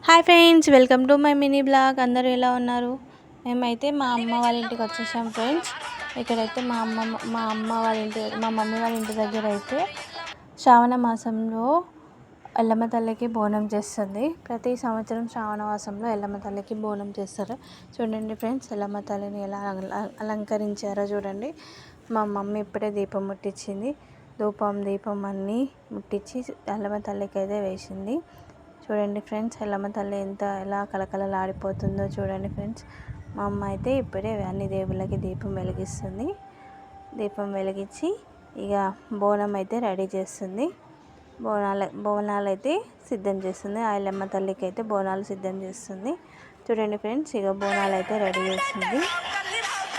Hi friends, welcome to my mini blog. అందరూ ఎలా ఉన్నారు? మేమైతే మా అమ్మ వాళ్ళ ఇంటికి వచ్చేసాం ఫ్రెండ్స్. ఇక్కడైతే మా అమ్మ వాళ్ళ ఇంటి మా మమ్మీ వాళ్ళ ఇంటి దగ్గర అయితే శ్రావణ మాసంలో ఎల్లమ్మ తల్లికి బోనం చేస్తుంది. ప్రతి సంవత్సరం శ్రావణ మాసంలో ఎల్లమ్మ తల్లికి బోనం చేస్తారు. చూడండి ఫ్రెండ్స్, ఎల్లమ్మ తల్లిని ఎలా అలంకరించారో చూడండి. మా మమ్మీ ఇప్పుడే దీపం ముట్టించింది. దీపం అన్నీ ముట్టించి ఎల్లమ్మ తల్లికి అయితే వేసింది. చూడండి ఫ్రెండ్స్, ఎల్లమ్మ తల్లి ఎలా కలకలలాడిపోతుందో చూడండి ఫ్రెండ్స్. మా అమ్మ అయితే ఇప్పుడే అన్ని దేవుళ్ళకి దీపం వెలిగిస్తుంది. దీపం వెలిగించి ఇక బోనం అయితే రెడీ చేస్తుంది. బోనాలు అయితే సిద్ధం చేస్తుంది. ఆ ఎల్లమ్మ తల్లికి అయితే బోనాలు సిద్ధం చేస్తుంది. చూడండి ఫ్రెండ్స్, ఇక బోనాలు అయితే రెడీ చేస్తుంది.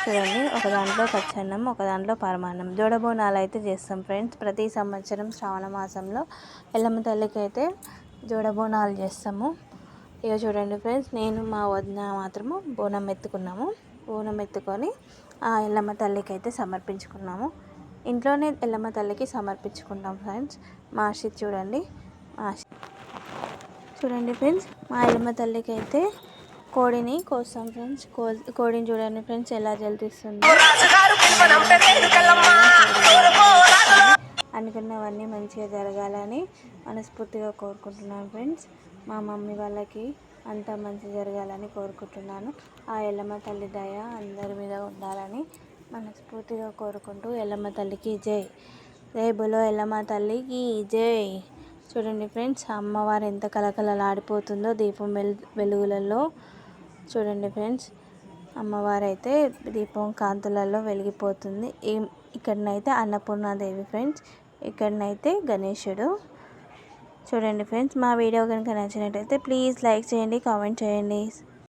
చూడండి, ఒక దాంట్లో పచ్చన్నం, ఒక దాంట్లో పరమాన్నం, జోడ బోనాలు అయితే చేస్తాం ఫ్రెండ్స్. ప్రతి సంవత్సరం శ్రావణ మాసంలో ఎల్లమ్మ తల్లికి అయితే జోడ బోనాలు చేస్తాము. ఇక చూడండి ఫ్రెండ్స్, నేను మా వదిన మాత్రము బోనం ఎత్తుకొని ఆ ఎల్లమ్మ తల్లికి అయితే సమర్పించుకున్నాము. ఇంట్లోనే ఎల్లమ్మ తల్లికి సమర్పించుకుంటాం ఫ్రెండ్స్. మా ఆశీత్ చూడండి ఫ్రెండ్స్, మా ఎల్లమ్మ తల్లికి అయితే కోడిని కోస్తాం ఫ్రెండ్స్. కోడిని చూడండి ఫ్రెండ్స్ ఎలా జల్తిస్తుంది. అనుకున్నవన్నీ మంచిగా జరగాలని మనస్ఫూర్తిగా కోరుకుంటున్నాను ఫ్రెండ్స్. మా మమ్మీ వాళ్ళకి అంతా మంచి జరగాలని కోరుకుంటున్నాను. ఆ ఎల్లమ్మ తల్లి దయ అందరి మీద ఉండాలని మనస్ఫూర్తిగా కోరుకుంటూ ఎల్లమ్మ తల్లికి జై. జై బోలో ఎల్లమ్మ తల్లికి జై. చూడండి ఫ్రెండ్స్, అమ్మవారు ఎంత కలకలలాడిపోతుందో దీపం వెలుగులలో. చూడండి ఫ్రెండ్స్, అమ్మవారు అయితే దీపం కాంతులలో వెలిగిపోతుంది. ఇక్కడనైతే అన్నపూర్ణాదేవి ఫ్రెండ్స్, ఇక్కడనైతే గణేశుడు. చూడండి ఫ్రెండ్స్, మా వీడియో కనుక నచ్చినట్టయితే ప్లీజ్ లైక్ చేయండి, కామెంట్ చేయండి.